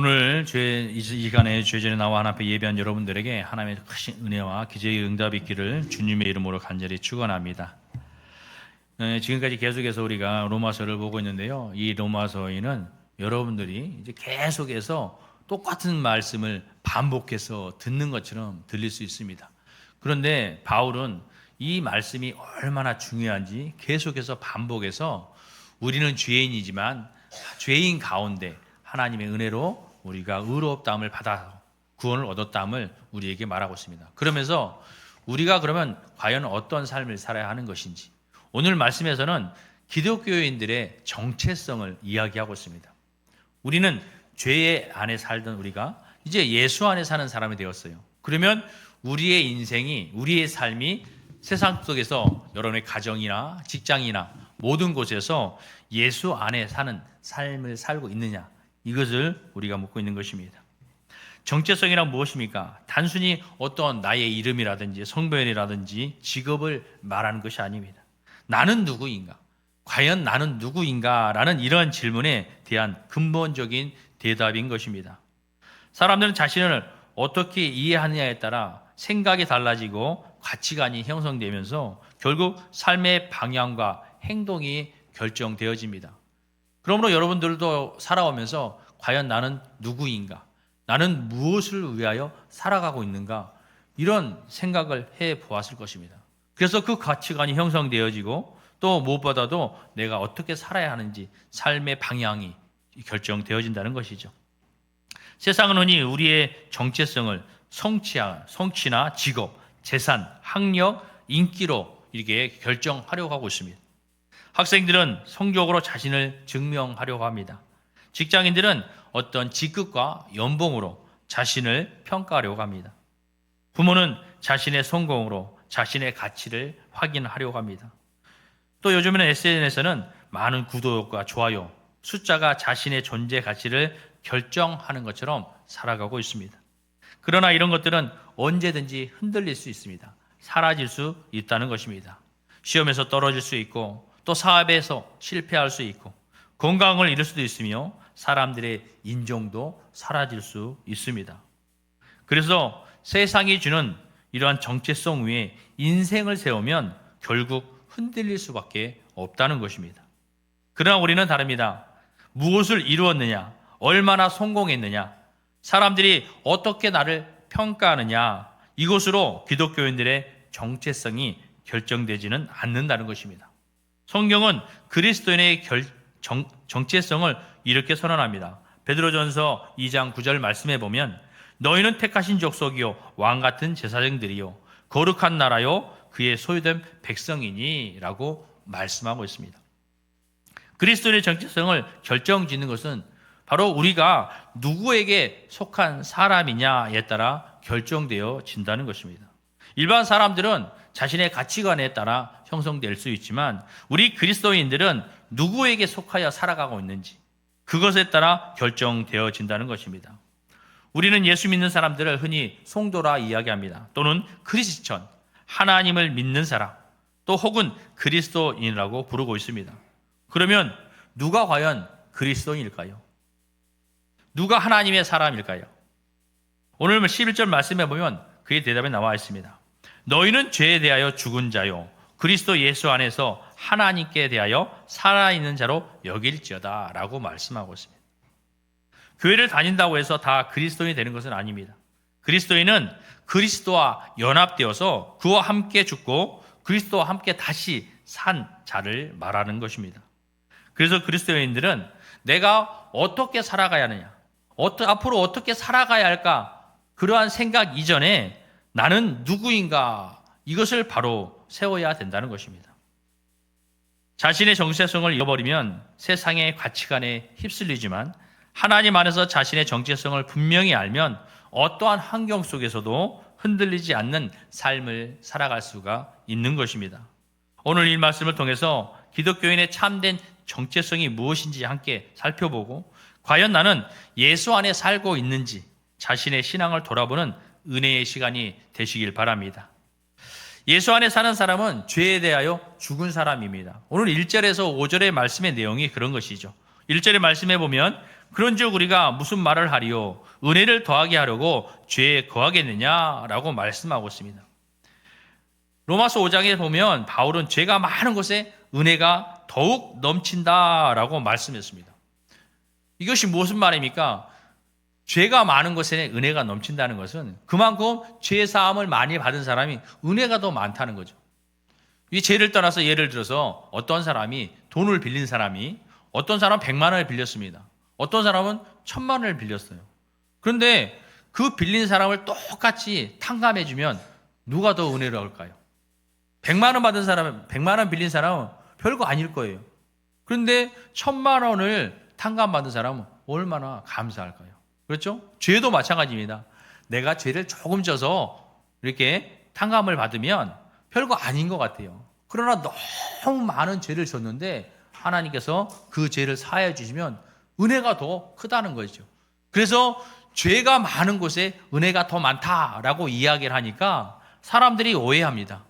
오늘 이 시간에 주의 전에 나와 하나님 앞에 예배한 여러분들에게 하나님의 크신 은혜와 기적의 응답이 있기를 주님의 이름으로 간절히 축원합니다. 지금까지 계속해서 우리가 로마서를 보고 있는데요. 이 로마서에는 여러분들이 이제 계속해서 똑같은 말씀을 반복해서 듣는 것처럼 들릴 수 있습니다. 그런데 바울은 이 말씀이 얼마나 중요한지 계속해서 반복해서 우리는 죄인이지만 죄인 가운데 하나님의 은혜로 우리가 의롭다함을 받아 구원을 얻었다함을 우리에게 말하고 있습니다. 그러면서 우리가 그러면 과연 어떤 삶을 살아야 하는 것인지 오늘 말씀에서는 기독교인들의 정체성을 이야기하고 있습니다. 우리는 죄 안에 살던 우리가 이제 예수 안에 사는 사람이 되었어요. 그러면 우리의 인생이, 우리의 삶이 세상 속에서 여러분의 가정이나 직장이나 모든 곳에서 예수 안에 사는 삶을 살고 있느냐, 이것을 우리가 묻고 있는 것입니다. 정체성이란 무엇입니까? 단순히 어떤 나의 이름이라든지 성별이라든지 직업을 말하는 것이 아닙니다. 나는 누구인가? 과연 나는 누구인가? 라는 이런 질문에 대한 근본적인 대답인 것입니다. 사람들은 자신을 어떻게 이해하느냐에 따라 생각이 달라지고 가치관이 형성되면서 결국 삶의 방향과 행동이 결정되어집니다. 그러므로 여러분들도 살아오면서 과연 나는 누구인가? 나는 무엇을 위하여 살아가고 있는가? 이런 생각을 해 보았을 것입니다. 그래서 그 가치관이 형성되어지고 또 무엇보다도 내가 어떻게 살아야 하는지 삶의 방향이 결정되어진다는 것이죠. 세상은 흔히 우리의 정체성을 성취나 직업, 재산, 학력, 인기로 이렇게 결정하려고 하고 있습니다. 학생들은 성적으로 자신을 증명하려고 합니다. 직장인들은 어떤 직급과 연봉으로 자신을 평가하려고 합니다. 부모는 자신의 성공으로 자신의 가치를 확인하려고 합니다. 또 요즘에는 SNS에는 많은 구독과 좋아요, 숫자가 자신의 존재 가치를 결정하는 것처럼 살아가고 있습니다. 그러나 이런 것들은 언제든지 흔들릴 수 있습니다. 사라질 수 있다는 것입니다. 시험에서 떨어질 수 있고 또 사업에서 실패할 수 있고 건강을 잃을 수도 있으며 사람들의 인정도 사라질 수 있습니다. 그래서 세상이 주는 이러한 정체성 위에 인생을 세우면 결국 흔들릴 수밖에 없다는 것입니다. 그러나 우리는 다릅니다. 무엇을 이루었느냐, 얼마나 성공했느냐, 사람들이 어떻게 나를 평가하느냐, 이것으로 기독교인들의 정체성이 결정되지는 않는다는 것입니다. 성경은 그리스도인의 정체성을 이렇게 선언합니다. 베드로전서 2장 9절 말씀해 보면 너희는 택하신 족속이요 왕같은 제사장들이요 거룩한 나라요 그의 소유된 백성이니 라고 말씀하고 있습니다. 그리스도인의 정체성을 결정짓는 것은 바로 우리가 누구에게 속한 사람이냐에 따라 결정되어진다는 것입니다. 일반 사람들은 자신의 가치관에 따라 형성될 수 있지만 우리 그리스도인들은 누구에게 속하여 살아가고 있는지 그것에 따라 결정되어진다는 것입니다. 우리는 예수 믿는 사람들을 흔히 성도라 이야기합니다. 또는 크리스천, 하나님을 믿는 사람, 또 혹은 그리스도인이라고 부르고 있습니다. 그러면 누가 과연 그리스도인일까요? 누가 하나님의 사람일까요? 오늘 11절 말씀해 보면 그의 대답이 나와 있습니다. 너희는 죄에 대하여 죽은 자요 그리스도 예수 안에서 하나님께 대하여 살아있는 자로 여길지어다 라고 말씀하고 있습니다. 교회를 다닌다고 해서 다 그리스도인이 되는 것은 아닙니다. 그리스도인은 그리스도와 연합되어서 그와 함께 죽고 그리스도와 함께 다시 산 자를 말하는 것입니다. 그래서 그리스도인들은 내가 어떻게 살아가야 하느냐, 앞으로 어떻게 살아가야 할까, 그러한 생각 이전에 나는 누구인가, 이것을 바로 세워야 된다는 것입니다. 자신의 정체성을 잃어버리면 세상의 가치관에 휩쓸리지만 하나님 안에서 자신의 정체성을 분명히 알면 어떠한 환경 속에서도 흔들리지 않는 삶을 살아갈 수가 있는 것입니다. 오늘 이 말씀을 통해서 기독교인의 참된 정체성이 무엇인지 함께 살펴보고 과연 나는 예수 안에 살고 있는지 자신의 신앙을 돌아보는 은혜의 시간이 되시길 바랍니다. 예수 안에 사는 사람은 죄에 대하여 죽은 사람입니다. 오늘 1절에서 5절의 말씀의 내용이 그런 것이죠. 1절의 말씀에 보면 그런즉 우리가 무슨 말을 하리요? 은혜를 더하게 하려고 죄에 거하겠느냐라고 말씀하고 있습니다. 로마서 5장에 보면 바울은 죄가 많은 곳에 은혜가 더욱 넘친다라고 말씀했습니다. 이것이 무슨 말입니까? 죄가 많은 곳에 은혜가 넘친다는 것은 그만큼 죄 사함을 많이 받은 사람이 은혜가 더 많다는 거죠. 이 죄를 떠나서 예를 들어서 어떤 사람이 돈을 빌린 사람이 어떤 사람은 100만 원을 빌렸습니다. 어떤 사람은 1000만 원을 빌렸어요. 그런데 그 빌린 사람을 똑같이 탕감해주면 누가 더 은혜를 얻을까요? 100만 원 받은 사람은 100만 원 빌린 사람은 별거 아닐 거예요. 그런데 1000만 원을 탕감받은 사람은 얼마나 감사할까요? 그렇죠? 죄도 마찬가지입니다. 내가 죄를 조금 져서 이렇게 탕감을 받으면 별거 아닌 것 같아요. 그러나 너무 많은 죄를 졌는데 하나님께서 그 죄를 사하여 주시면 은혜가 더 크다는 거죠. 그래서 죄가 많은 곳에 은혜가 더 많다라고 이야기를 하니까 사람들이 오해합니다.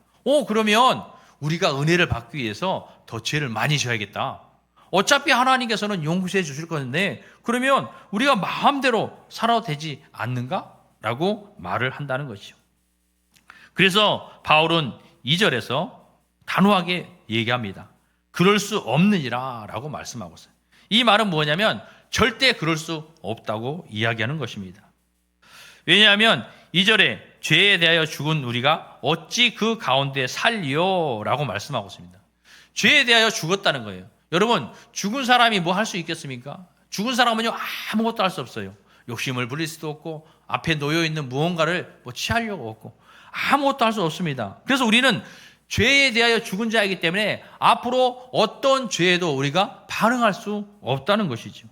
그러면 우리가 은혜를 받기 위해서 더 죄를 많이 져야겠다. 어차피 하나님께서는 용서해 주실 건데 그러면 우리가 마음대로 살아도 되지 않는가? 라고 말을 한다는 것이죠. 그래서 바울은 2절에서 단호하게 얘기합니다. 그럴 수 없느니라 라고 말씀하고 있어요. 이 말은 뭐냐면 절대 그럴 수 없다고 이야기하는 것입니다. 왜냐하면 2절에 죄에 대하여 죽은 우리가 어찌 그 가운데 살리요? 라고 말씀하고 있습니다. 죄에 대하여 죽었다는 거예요. 여러분, 죽은 사람이 뭐 할 수 있겠습니까? 죽은 사람은요, 아무것도 할 수 없어요. 욕심을 부릴 수도 없고, 앞에 놓여있는 무언가를 취하려고 없고, 아무것도 할 수 없습니다. 그래서 우리는 죄에 대하여 죽은 자이기 때문에 앞으로 어떤 죄에도 우리가 반응할 수 없다는 것이죠.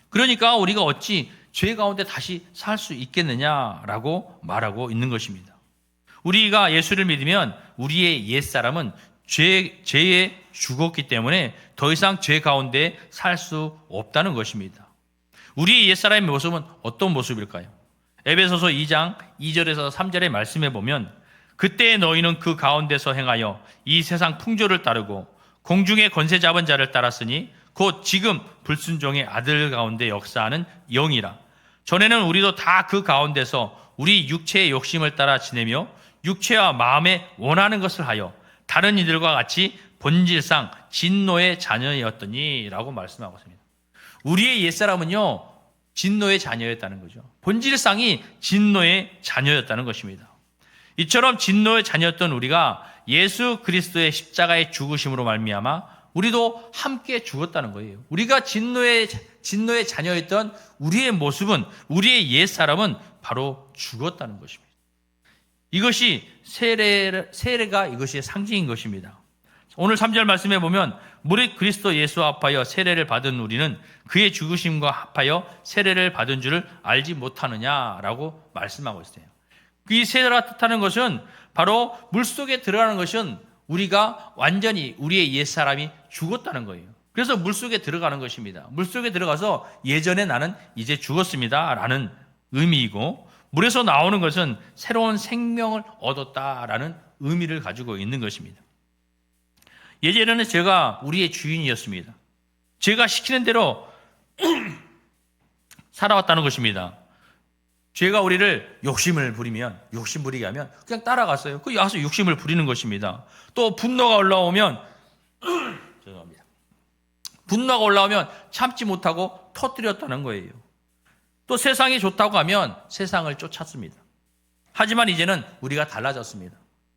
그러니까 우리가 어찌 죄 가운데 다시 살 수 있겠느냐라고 말하고 있는 것입니다. 우리가 예수를 믿으면 우리의 옛사람은 죄에 죽었기 때문에 더 이상 죄 가운데 살 수 없다는 것입니다. 우리의 옛사람의 모습은 어떤 모습일까요? 에베소서 2장 2절에서 3절의 말씀에 보면 그때 너희는 그 가운데서 행하여 이 세상 풍조를 따르고 공중의 권세 잡은 자를 따랐으니 곧 지금 불순종의 아들 가운데 역사하는 영이라. 전에는 우리도 다 그 가운데서 우리 육체의 욕심을 따라 지내며 육체와 마음에 원하는 것을 하여 다른 이들과 같이 본질상 진노의 자녀였더니 라고 말씀하고 있습니다. 우리의 옛사람은요, 진노의 자녀였다는 거죠. 본질상이 진노의 자녀였다는 것입니다. 이처럼 진노의 자녀였던 우리가 예수 그리스도의 십자가의 죽으심으로 말미암아 우리도 함께 죽었다는 거예요. 우리가 진노의 자녀였던 우리의 모습은, 우리의 옛사람은 바로 죽었다는 것입니다. 이것이 세례가 이것이 상징인 것입니다. 오늘 3절 말씀에 보면 무릇 그리스도 예수와 합하여 세례를 받은 우리는 그의 죽으심과 합하여 세례를 받은 줄을 알지 못하느냐라고 말씀하고 있어요. 이 세례가 뜻하는 것은 바로 물속에 들어가는 것은 우리가 완전히 우리의 옛사람이 죽었다는 거예요. 그래서 물속에 들어가는 것입니다. 물속에 들어가서 예전에 나는 이제 죽었습니다 라는 의미이고, 물에서 나오는 것은 새로운 생명을 얻었다라는 의미를 가지고 있는 것입니다. 예전에는 제가 우리의 주인이었습니다. 제가 시키는 대로 살아왔다는 것입니다. 죄가 우리를 욕심을 부리게 하면 그냥 따라갔어요. 그 와서 욕심을 부리는 것입니다. 또 분노가 올라오면 죄송합니다. 분노가 올라오면 참지 못하고 터뜨렸다는 거예요. 또 세상이 좋다고 하면 세상을 쫓았습니다. 하지만 이제는 우리가 달라졌습니다.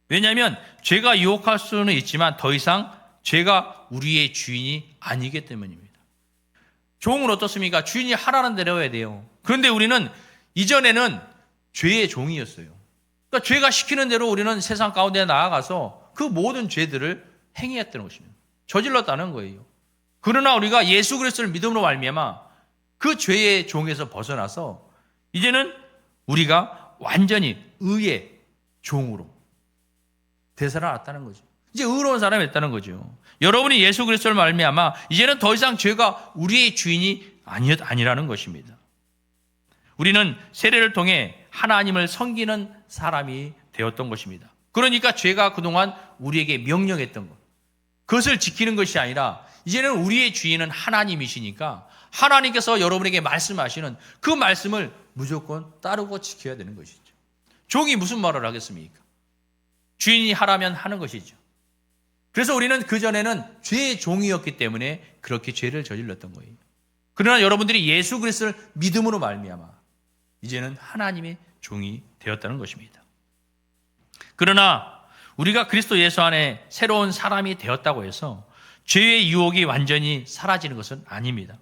왜냐하면 죄가 유혹할 수는 있지만 더 이상 죄가 우리의 주인이 아니기 때문입니다. 종은 어떻습니까? 주인이 하라는 대로 해야 돼요. 그런데 우리는 이전에는 죄의 종이었어요. 그러니까 죄가 시키는 대로 우리는 세상 가운데 나아가서 그 모든 죄들을 행했다는 것입니다. 저질렀다는 거예요. 그러나 우리가 예수 그리스도를 믿음으로 말미암아 그 죄의 종에서 벗어나서 이제는 우리가 완전히 의의 종으로 되살아났다는 거죠. 이제 의로운 사람이 됐다는 거죠. 여러분이 예수 그리스도를 말미암아 이제는 더 이상 죄가 우리의 주인이 아니라는 것입니다. 우리는 세례를 통해 하나님을 섬기는 사람이 되었던 것입니다. 그러니까 죄가 그동안 우리에게 명령했던 것, 그것을 지키는 것이 아니라 이제는 우리의 주인은 하나님이시니까 하나님께서 여러분에게 말씀하시는 그 말씀을 무조건 따르고 지켜야 되는 것이죠. 종이 무슨 말을 하겠습니까? 주인이 하라면 하는 것이죠. 그래서 우리는 그전에는 죄의 종이었기 때문에 그렇게 죄를 저질렀던 거예요. 그러나 여러분들이 예수 그리스도를 믿음으로 말미암아 이제는 하나님의 종이 되었다는 것입니다. 그러나 우리가 그리스도 예수 안에 새로운 사람이 되었다고 해서 죄의 유혹이 완전히 사라지는 것은 아닙니다.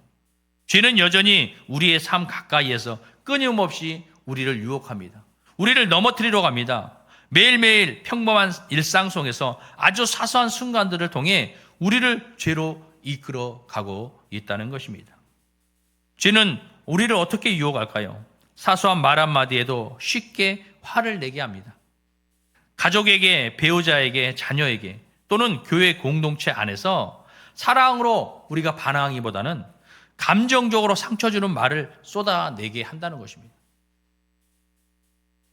죄는 여전히 우리의 삶 가까이에서 끊임없이 우리를 유혹합니다. 우리를 넘어뜨리러 갑니다. 매일매일 평범한 일상 속에서 아주 사소한 순간들을 통해 우리를 죄로 이끌어 가고 있다는 것입니다. 죄는 우리를 어떻게 유혹할까요? 사소한 말 한마디에도 쉽게 화를 내게 합니다. 가족에게, 배우자에게, 자녀에게 또는 교회 공동체 안에서 사랑으로 우리가 반항하기보다는 감정적으로 상처 주는 말을 쏟아내게 한다는 것입니다.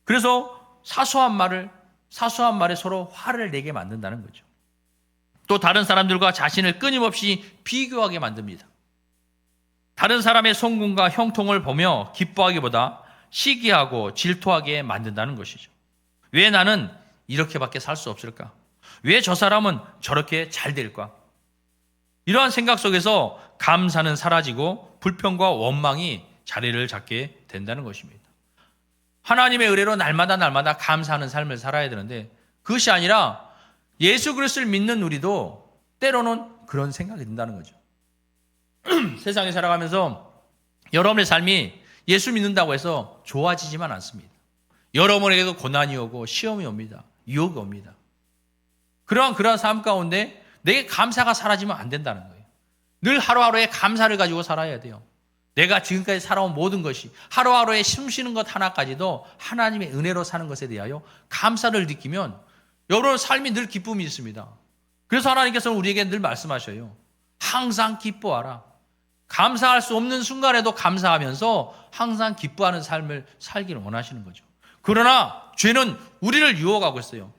그래서 사소한 말에 서로 화를 내게 만든다는 거죠. 또 다른 사람들과 자신을 끊임없이 비교하게 만듭니다. 다른 사람의 성공과 형통을 보며 기뻐하기보다 시기하고 질투하게 만든다는 것이죠. 왜 나는 이렇게밖에 살 수 없을까? 왜 저 사람은 저렇게 잘 될까? 이러한 생각 속에서 감사는 사라지고 불평과 원망이 자리를 잡게 된다는 것입니다. 하나님의 은혜로 날마다 감사하는 삶을 살아야 되는데 그것이 아니라 예수 그리스도를 믿는 우리도 때로는 그런 생각이 든다는 거죠. 세상에 살아가면서 여러분의 삶이 예수 믿는다고 해서 좋아지지만 않습니다. 여러분에게도 고난이 오고 시험이 옵니다. 유혹이 옵니다. 그러한 삶 가운데 내게 감사가 사라지면 안 된다는 거예요. 늘 하루하루에 감사를 가지고 살아야 돼요. 내가 지금까지 살아온 모든 것이 하루하루에 숨쉬는 것 하나까지도 하나님의 은혜로 사는 것에 대하여 감사를 느끼면 여러분 삶이 늘 기쁨이 있습니다. 그래서 하나님께서는 우리에게 늘 말씀하셔요. 항상 기뻐하라. 감사할 수 없는 순간에도 감사하면서 항상 기뻐하는 삶을 살기를 원하시는 거죠. 그러나 죄는 우리를 유혹하고 있어요.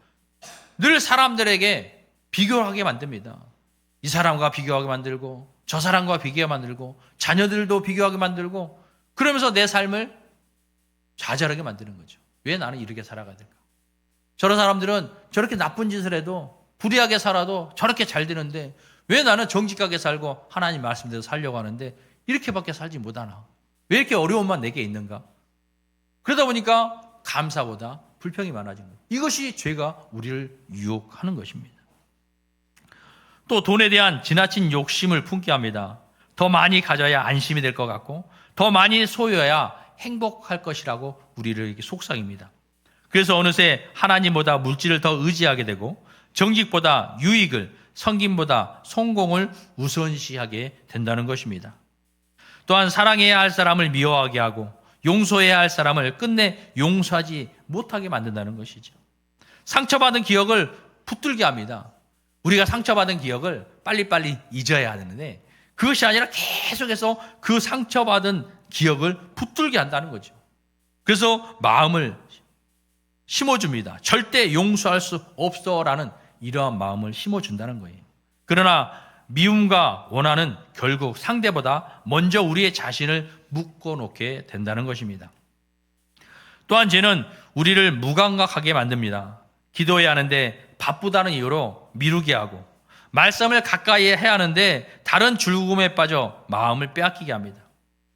늘 사람들에게 비교하게 만듭니다. 이 사람과 비교하게 만들고 저 사람과 비교하게 만들고 자녀들도 비교하게 만들고 그러면서 내 삶을 좌절하게 만드는 거죠. 왜 나는 이렇게 살아가야 될까? 저런 사람들은 저렇게 나쁜 짓을 해도 불의하게 살아도 저렇게 잘 되는데 왜 나는 정직하게 살고 하나님 말씀대로 살려고 하는데 이렇게밖에 살지 못하나? 왜 이렇게 어려움만 내게 있는가? 그러다 보니까 감사보다 불평이 많아진 거예요. 이것이 죄가 우리를 유혹하는 것입니다. 또 돈에 대한 지나친 욕심을 품게 합니다. 더 많이 가져야 안심이 될 것 같고 더 많이 소유해야 행복할 것이라고 우리를 이렇게 속삭입니다. 그래서 어느새 하나님보다 물질을 더 의지하게 되고 정직보다 유익을, 성김보다 성공을 우선시하게 된다는 것입니다. 또한 사랑해야 할 사람을 미워하게 하고 용서해야 할 사람을 끝내 용서하지 못하게 만든다는 것이죠. 상처받은 기억을 붙들게 합니다. 우리가 상처받은 기억을 빨리빨리 잊어야 하는데 그것이 아니라 계속해서 그 상처받은 기억을 붙들게 한다는 거죠. 그래서 마음을 심어줍니다. 절대 용서할 수 없어라는 이러한 마음을 심어준다는 거예요. 그러나 미움과 원한은 결국 상대보다 먼저 우리의 자신을 묶어놓게 된다는 것입니다. 또한 죄는 우리를 무감각하게 만듭니다. 기도해야 하는데 바쁘다는 이유로 미루게 하고 말씀을 가까이 해야 하는데 다른 즐거움에 빠져 마음을 빼앗기게 합니다.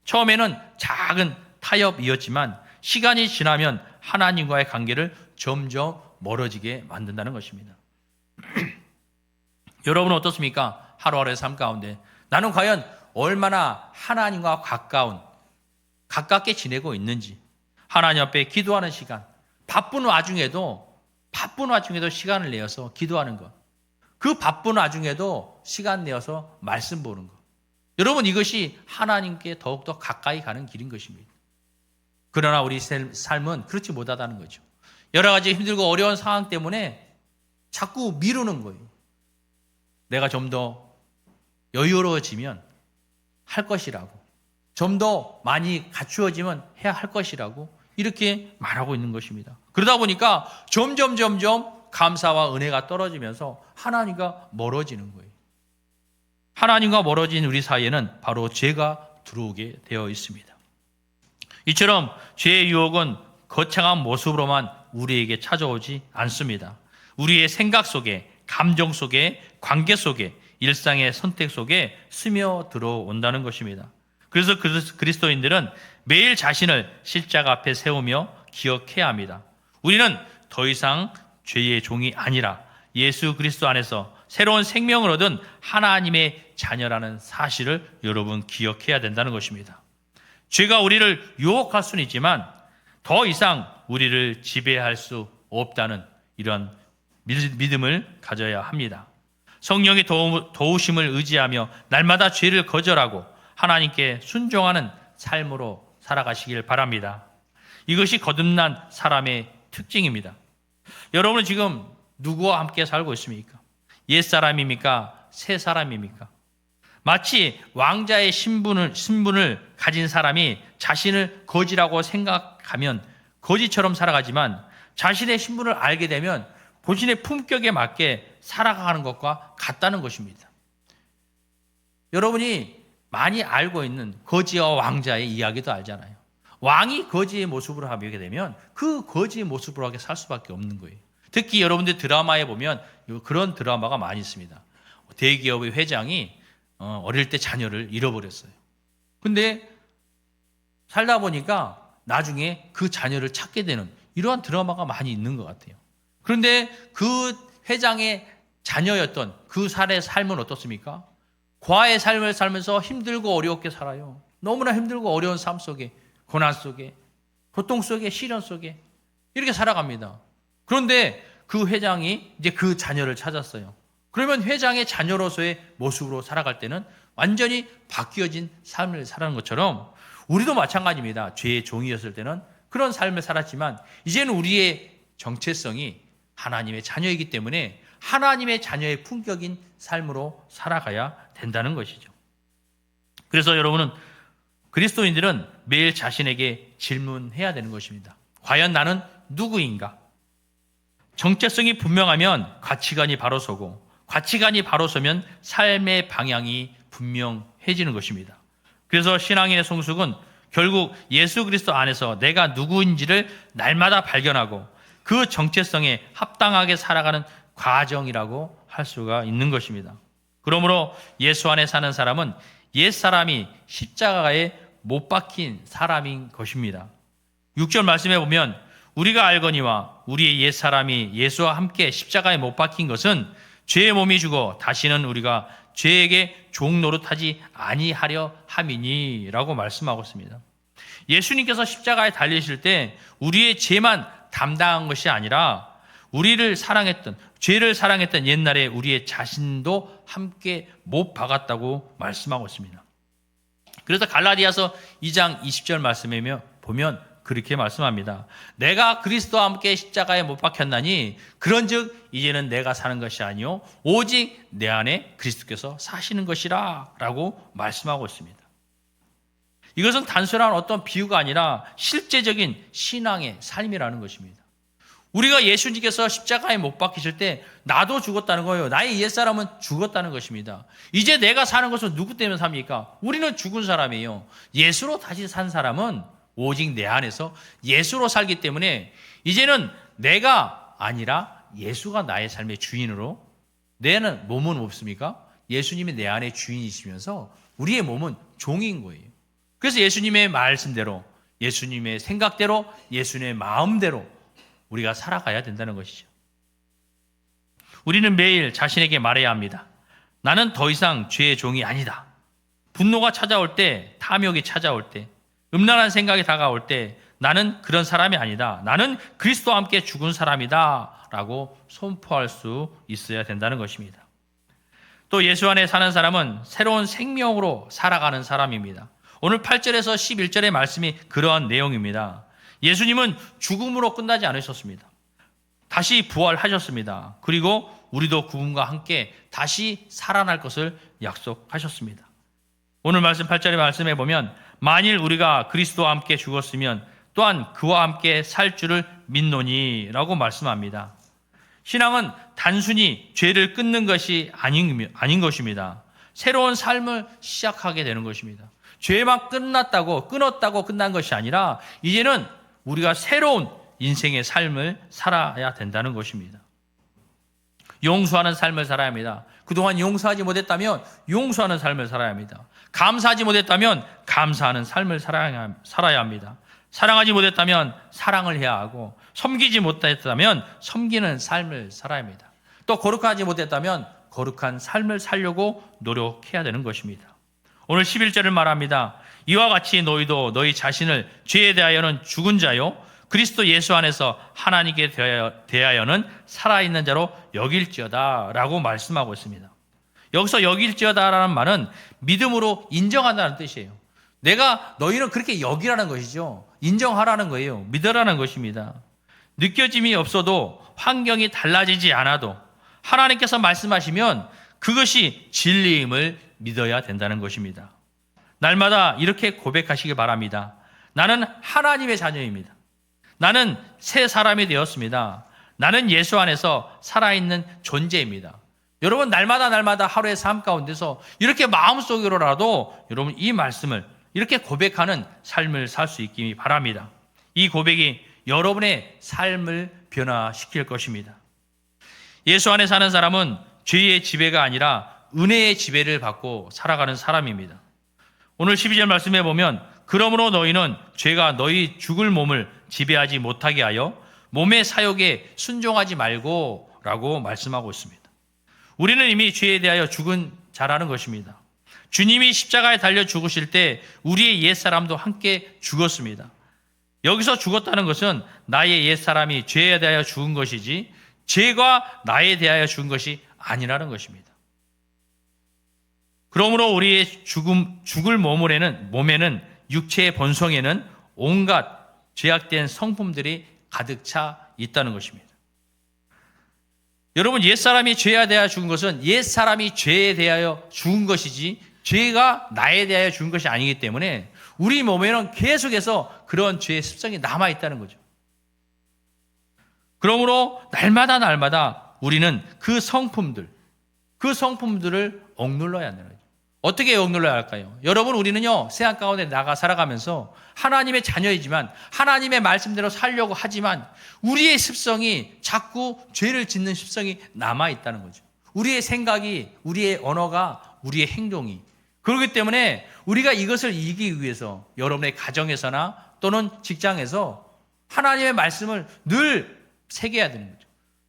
처음에는 작은 타협이었지만 시간이 지나면 하나님과의 관계를 점점 멀어지게 만든다는 것입니다. 여러분은 어떻습니까? 하루하루의 삶 가운데 나는 과연 얼마나 하나님과 가깝게 지내고 있는지 하나님 앞에 기도하는 시간, 바쁜 와중에도 시간을 내어서 기도하는 것, 그 바쁜 와중에도 시간 내어서 말씀 보는 것, 여러분 이것이 하나님께 더욱더 가까이 가는 길인 것입니다. 그러나 우리 삶은 그렇지 못하다는 거죠. 여러 가지 힘들고 어려운 상황 때문에 자꾸 미루는 거예요. 내가 좀 더 여유로워지면 할 것이라고, 좀 더 많이 갖추어지면 해야 할 것이라고 이렇게 말하고 있는 것입니다. 그러다 보니까 점점 감사와 은혜가 떨어지면서 하나님과 멀어지는 거예요. 하나님과 멀어진 우리 사이에는 바로 죄가 들어오게 되어 있습니다. 이처럼 죄의 유혹은 거창한 모습으로만 우리에게 찾아오지 않습니다. 우리의 생각 속에, 감정 속에, 관계 속에, 일상의 선택 속에 스며들어온다는 것입니다. 그래서 그리스도인들은 매일 자신을 십자가 앞에 세우며 기억해야 합니다. 우리는 더 이상 죄의 종이 아니라 예수 그리스도 안에서 새로운 생명을 얻은 하나님의 자녀라는 사실을 여러분 기억해야 된다는 것입니다. 죄가 우리를 유혹할 수는 있지만 더 이상 우리를 지배할 수 없다는 이런 믿음을 가져야 합니다. 성령의 도우심을 의지하며 날마다 죄를 거절하고 하나님께 순종하는 삶으로 살아가시길 바랍니다. 이것이 거듭난 사람의 특징입니다. 여러분은 지금 누구와 함께 살고 있습니까? 옛사람입니까? 새사람입니까? 마치 왕자의 신분을 가진 사람이 자신을 거지라고 생각하면 거지처럼 살아가지만 자신의 신분을 알게 되면 본인의 품격에 맞게 살아가는 것과 같다는 것입니다. 여러분이 많이 알고 있는 거지와 왕자의 이야기도 알잖아요. 왕이 거지의 모습으로 하게 되면 그 거지의 모습으로 하게 살 수밖에 없는 거예요. 특히 여러분들 드라마에 보면 그런 드라마가 많이 있습니다. 대기업의 회장이 어릴 때 자녀를 잃어버렸어요. 근데 살다 보니까 나중에 그 자녀를 찾게 되는 이러한 드라마가 많이 있는 것 같아요. 그런데 그 회장의 자녀였던 그 사례의 삶은 어떻습니까? 과의 삶을 살면서 힘들고 어렵게 살아요. 너무나 힘들고 어려운 삶 속에, 고난 속에, 고통 속에, 시련 속에 이렇게 살아갑니다. 그런데 그 회장이 이제 그 자녀를 찾았어요. 그러면 회장의 자녀로서의 모습으로 살아갈 때는 완전히 바뀌어진 삶을 살아가는 것처럼 우리도 마찬가지입니다. 죄의 종이었을 때는 그런 삶을 살았지만 이제는 우리의 정체성이 하나님의 자녀이기 때문에 하나님의 자녀의 품격인 삶으로 살아가야 된다는 것이죠. 그래서 여러분은 그리스도인들은 매일 자신에게 질문해야 되는 것입니다. 과연 나는 누구인가? 정체성이 분명하면 가치관이 바로 서고 가치관이 바로 서면 삶의 방향이 분명해지는 것입니다. 그래서 신앙인의 성숙은 결국 예수 그리스도 안에서 내가 누구인지를 날마다 발견하고 그 정체성에 합당하게 살아가는 과정이라고 할 수가 있는 것입니다. 그러므로 예수 안에 사는 사람은 옛사람이 십자가에 못 박힌 사람인 것입니다. 6절 말씀에 보면 우리가 알거니와 우리의 옛사람이 예수와 함께 십자가에 못 박힌 것은 죄의 몸이 죽어 다시는 우리가 죄에게 종 노릇하지 아니하려 함이니라고 말씀하고 있습니다. 예수님께서 십자가에 달리실 때 우리의 죄만 담당한 것이 아니라 우리를 사랑했던, 죄를 사랑했던 옛날에 우리의 자신도 함께 못 박았다고 말씀하고 있습니다. 그래서 갈라디아서 2장 20절 말씀에 보면 그렇게 말씀합니다. 내가 그리스도와 함께 십자가에 못 박혔나니 그런즉 이제는 내가 사는 것이 아니요 오직 내 안에 그리스도께서 사시는 것이라 라고 말씀하고 있습니다. 이것은 단순한 어떤 비유가 아니라 실제적인 신앙의 삶이라는 것입니다. 우리가 예수님께서 십자가에 못 박히실 때 나도 죽었다는 거예요. 나의 옛사람은 죽었다는 것입니다. 이제 내가 사는 것은 누구 때문에 삽니까? 우리는 죽은 사람이에요. 예수로 다시 산 사람은 오직 내 안에서 예수로 살기 때문에 이제는 내가 아니라 예수가 나의 삶의 주인으로 내 몸은 없습니까? 예수님이 내 안에 주인이시면서 우리의 몸은 종인 거예요. 그래서 예수님의 말씀대로, 예수님의 생각대로, 예수님의 마음대로 우리가 살아가야 된다는 것이죠. 우리는 매일 자신에게 말해야 합니다. 나는 더 이상 죄의 종이 아니다. 분노가 찾아올 때, 탐욕이 찾아올 때, 음란한 생각이 다가올 때 나는 그런 사람이 아니다. 나는 그리스도와 함께 죽은 사람이다 라고 선포할 수 있어야 된다는 것입니다. 또 예수 안에 사는 사람은 새로운 생명으로 살아가는 사람입니다. 오늘 8절에서 11절의 말씀이 그러한 내용입니다. 예수님은 죽음으로 끝나지 않으셨습니다. 다시 부활하셨습니다. 그리고 우리도 그분과 함께 다시 살아날 것을 약속하셨습니다. 오늘 말씀 8절의 말씀에 보면 만일 우리가 그리스도와 함께 죽었으면 또한 그와 함께 살 줄을 믿노니 라고 말씀합니다. 신앙은 단순히 죄를 끊는 것이 아닌 것입니다. 새로운 삶을 시작하게 되는 것입니다. 죄만 끊었다고 끝난 것이 아니라 이제는 우리가 새로운 인생의 삶을 살아야 된다는 것입니다. 용서하는 삶을 살아야 합니다. 그동안 용서하지 못했다면 용서하는 삶을 살아야 합니다. 감사하지 못했다면 감사하는 삶을 살아야 합니다. 사랑하지 못했다면 사랑을 해야 하고, 섬기지 못했다면 섬기는 삶을 살아야 합니다. 또 거룩하지 못했다면 거룩한 삶을 살려고 노력해야 되는 것입니다. 오늘 11절을 말합니다. 이와 같이 너희도 너희 자신을 죄에 대하여는 죽은 자요 그리스도 예수 안에서 하나님께 대하여는 살아있는 자로 여길지어다 라고 말씀하고 있습니다. 여기서 여길지어다라는 말은 믿음으로 인정한다는 뜻이에요. 내가 너희는 그렇게 여기라는 것이죠. 인정하라는 거예요. 믿으라는 것입니다. 느껴짐이 없어도 환경이 달라지지 않아도 하나님께서 말씀하시면 그것이 진리임을 믿어야 된다는 것입니다. 날마다 이렇게 고백하시기 바랍니다. 나는 하나님의 자녀입니다. 나는 새 사람이 되었습니다. 나는 예수 안에서 살아있는 존재입니다. 여러분 날마다 하루의 삶 가운데서 이렇게 마음속으로라도 여러분 이 말씀을 이렇게 고백하는 삶을 살 수 있기 바랍니다. 이 고백이 여러분의 삶을 변화시킬 것입니다. 예수 안에 사는 사람은 죄의 지배가 아니라 은혜의 지배를 받고 살아가는 사람입니다. 오늘 12절 말씀해 보면 그러므로 너희는 죄가 너희 죽을 몸을 지배하지 못하게 하여 몸의 사욕에 순종하지 말고 라고 말씀하고 있습니다. 우리는 이미 죄에 대하여 죽은 자라는 것입니다. 주님이 십자가에 달려 죽으실 때 우리의 옛사람도 함께 죽었습니다. 여기서 죽었다는 것은 나의 옛사람이 죄에 대하여 죽은 것이지 죄가 나에 대하여 죽은 것이 아니라는 것입니다. 그러므로 우리의 죽을 몸에는 육체의 본성에는 온갖 죄악된 성품들이 가득 차 있다는 것입니다. 여러분 옛사람이 죄에 대하여 죽은 것은 옛사람이 죄에 대하여 죽은 것이지 죄가 나에 대하여 죽은 것이 아니기 때문에 우리 몸에는 계속해서 그런 죄의 습성이 남아있다는 거죠. 그러므로 날마다 우리는 그 성품들을 억눌러야 한다는 거죠. 어떻게 억눌러야 할까요? 여러분 우리는요 세상 가운데 나가 살아가면서 하나님의 자녀이지만 하나님의 말씀대로 살려고 하지만 우리의 습성이 자꾸 죄를 짓는 습성이 남아있다는 거죠. 우리의 생각이, 우리의 언어가, 우리의 행동이. 그렇기 때문에 우리가 이것을 이기기 위해서 여러분의 가정에서나 또는 직장에서 하나님의 말씀을 늘 새겨야 되는 거죠.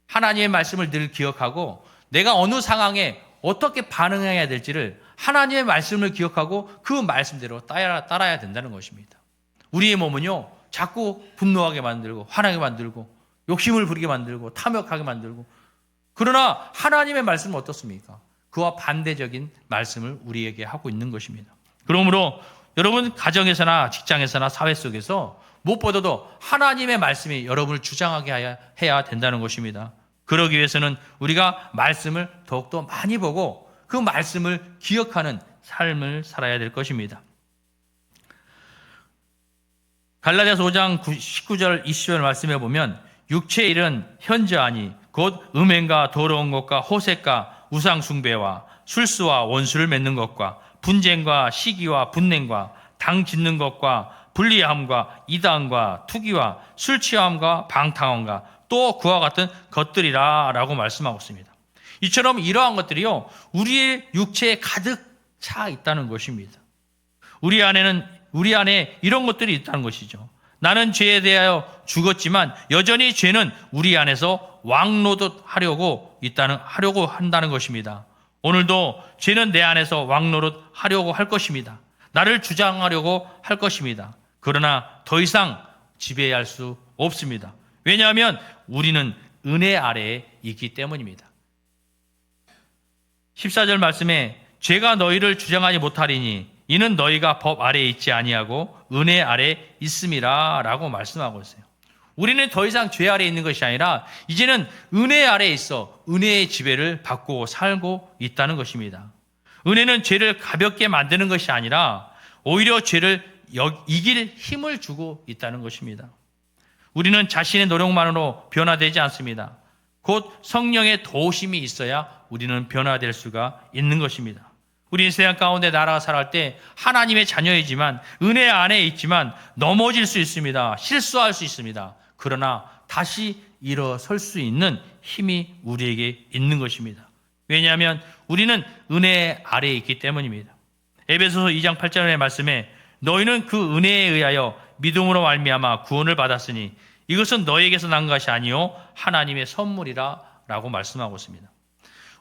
하나님의 말씀을 늘 기억하고 내가 어느 상황에 어떻게 반응해야 될지를 하나님의 말씀을 기억하고 그 말씀대로 따라야 된다는 것입니다. 우리의 몸은요 자꾸 분노하게 만들고 화나게 만들고 욕심을 부리게 만들고 탐욕하게 만들고, 그러나 하나님의 말씀은 어떻습니까? 그와 반대적인 말씀을 우리에게 하고 있는 것입니다. 그러므로 여러분 가정에서나 직장에서나 사회 속에서 무엇보다도 하나님의 말씀이 여러분을 주장하게 해야 된다는 것입니다. 그러기 위해서는 우리가 말씀을 더욱더 많이 보고 그 말씀을 기억하는 삶을 살아야 될 것입니다. 갈라디아서 5장 19절 20절 말씀해 보면 육체의 일은 현저하니 곧 음행과 더러운 것과 호색과 우상 숭배와 술수와 원수를 맺는 것과 분쟁과 시기와 분냉과 당 짓는 것과 불리함과 이단과 투기와 술 취함과 방탕함과 또 그와 같은 것들이라 라고 말씀하고 있습니다. 이처럼 이러한 것들이요 우리의 육체에 가득 차 있다는 것입니다. 우리 안에 이런 것들이 있다는 것이죠. 나는 죄에 대하여 죽었지만 여전히 죄는 우리 안에서 왕노릇 하려고 한다는 것입니다. 오늘도 죄는 내 안에서 왕노릇 하려고 할 것입니다. 나를 주장하려고 할 것입니다. 그러나 더 이상 지배할 수 없습니다. 왜냐하면 우리는 은혜 아래에 있기 때문입니다. 14절 말씀에 죄가 너희를 주장하지 못하리니 이는 너희가 법 아래에 있지 아니하고 은혜 아래에 있음이라 라고 말씀하고 있어요. 우리는 더 이상 죄 아래에 있는 것이 아니라 이제는 은혜 아래에 있어 은혜의 지배를 받고 살고 있다는 것입니다. 은혜는 죄를 가볍게 만드는 것이 아니라 오히려 죄를 이길 힘을 주고 있다는 것입니다. 우리는 자신의 노력만으로 변화되지 않습니다. 곧 성령의 도우심이 있어야 우리는 변화될 수가 있는 것입니다. 우리 세상 가운데 나아가 살아갈 때 하나님의 자녀이지만 은혜 안에 있지만 넘어질 수 있습니다. 실수할 수 있습니다. 그러나 다시 일어설 수 있는 힘이 우리에게 있는 것입니다. 왜냐하면 우리는 은혜 아래에 있기 때문입니다. 에베소서 2장 8절의 말씀에 너희는 그 은혜에 의하여 믿음으로 말미암아 구원을 받았으니 이것은 너희에게서 난 것이 아니요 하나님의 선물이라 라고 말씀하고 있습니다.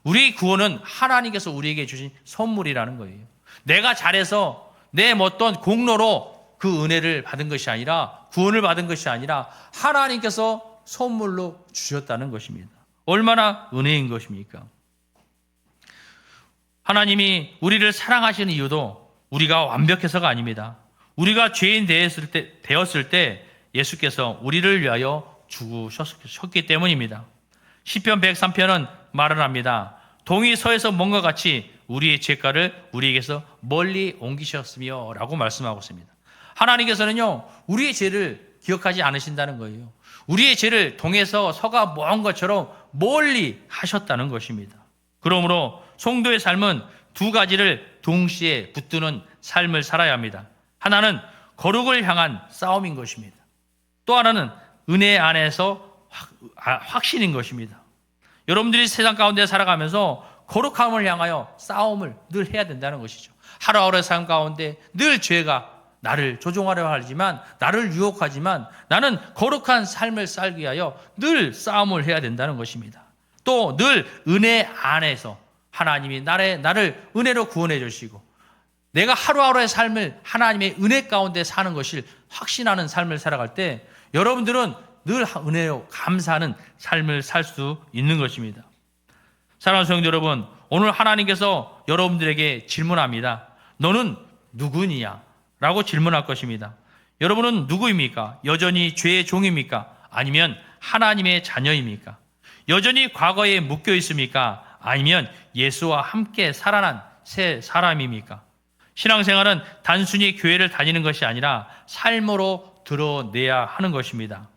우리 구원은 하나님께서 우리에게 주신 선물이라는 거예요. 내가 잘해서 내 어떤 공로로 그 은혜를 받은 것이 아니라, 구원을 받은 것이 아니라 하나님께서 선물로 주셨다는 것입니다. 얼마나 은혜인 것입니까? 하나님이 우리를 사랑하시는 이유도 우리가 완벽해서가 아닙니다. 우리가 죄인 되었을 때 예수께서 우리를 위하여 죽으셨기 때문입니다. 시편 103편은 말을 합니다. 동이 서에서 먼 것 같이 우리의 죄가를 우리에게서 멀리 옮기셨으며 라고 말씀하고 있습니다. 하나님께서는요, 우리의 죄를 기억하지 않으신다는 거예요. 우리의 죄를 동에서 서가 먼 것처럼 멀리 하셨다는 것입니다. 그러므로 성도의 삶은 두 가지를 동시에 붙드는 삶을 살아야 합니다. 하나는 거룩을 향한 싸움인 것입니다. 또 하나는 은혜 안에서 확신인 것입니다. 여러분들이 세상 가운데 살아가면서 거룩함을 향하여 싸움을 늘 해야 된다는 것이죠. 하루하루의 삶 가운데 늘 죄가 나를 조종하려 하지만, 나를 유혹하지만 나는 거룩한 삶을 살기 위하여 늘 싸움을 해야 된다는 것입니다. 또 늘 은혜 안에서 하나님이 나를 은혜로 구원해 주시고 내가 하루하루의 삶을 하나님의 은혜 가운데 사는 것을 확신하는 삶을 살아갈 때 여러분들은 늘 은혜로 감사하는 삶을 살 수 있는 것입니다. 사랑하는 성도 여러분, 오늘 하나님께서 여러분들에게 질문합니다. 너는 누구냐? 라고 질문할 것입니다. 여러분은 누구입니까? 여전히 죄의 종입니까? 아니면 하나님의 자녀입니까? 여전히 과거에 묶여 있습니까? 아니면 예수와 함께 살아난 새 사람입니까? 신앙생활은 단순히 교회를 다니는 것이 아니라 삶으로 드러내야 하는 것입니다.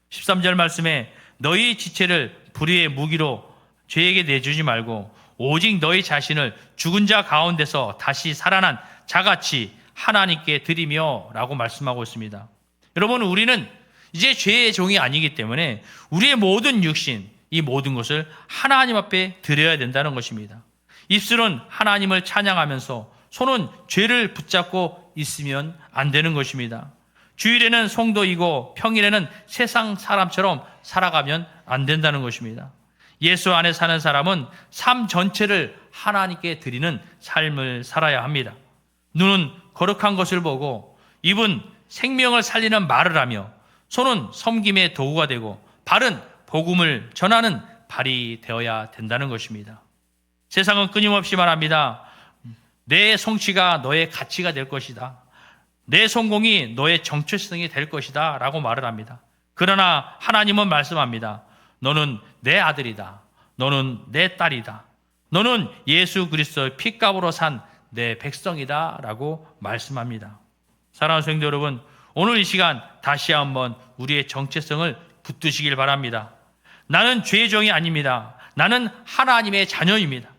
13절 말씀에 너희 지체를 불의의 무기로 죄에게 내주지 말고 오직 너희 자신을 죽은 자 가운데서 다시 살아난 자같이 하나님께 드리며 라고 말씀하고 있습니다. 여러분, 우리는 이제 죄의 종이 아니기 때문에 우리의 모든 육신, 이 모든 것을 하나님 앞에 드려야 된다는 것입니다. 입술은 하나님을 찬양하면서 손은 죄를 붙잡고 있으면 안 되는 것입니다. 주일에는 성도이고 평일에는 세상 사람처럼 살아가면 안 된다는 것입니다. 예수 안에 사는 사람은 삶 전체를 하나님께 드리는 삶을 살아야 합니다. 눈은 거룩한 것을 보고, 입은 생명을 살리는 말을 하며, 손은 섬김의 도구가 되고, 발은 복음을 전하는 발이 되어야 된다는 것입니다. 세상은 끊임없이 말합니다. 내 성취가 너의 가치가 될 것이다. 내 성공이 너의 정체성이 될 것이다 라고 말을 합니다. 그러나 하나님은 말씀합니다. 너는 내 아들이다. 너는 내 딸이다. 너는 예수 그리스도의 피값으로 산 내 백성이다 라고 말씀합니다. 사랑하는 성도 여러분, 오늘 이 시간 다시 한번 우리의 정체성을 붙드시길 바랍니다. 나는 죄의 종이 아닙니다. 나는 하나님의 자녀입니다.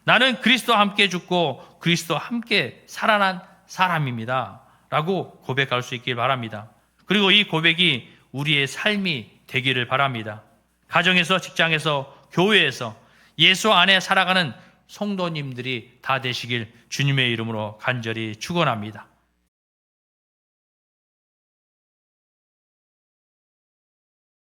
나는 그리스도와 함께 죽고 그리스도와 함께 살아난 사람입니다 라고 고백할 수 있길 바랍니다. 그리고 이 고백이 우리의 삶이 되기를 바랍니다. 가정에서, 직장에서, 교회에서 예수 안에 살아가는 성도님들이 다 되시길 주님의 이름으로 간절히 축원합니다.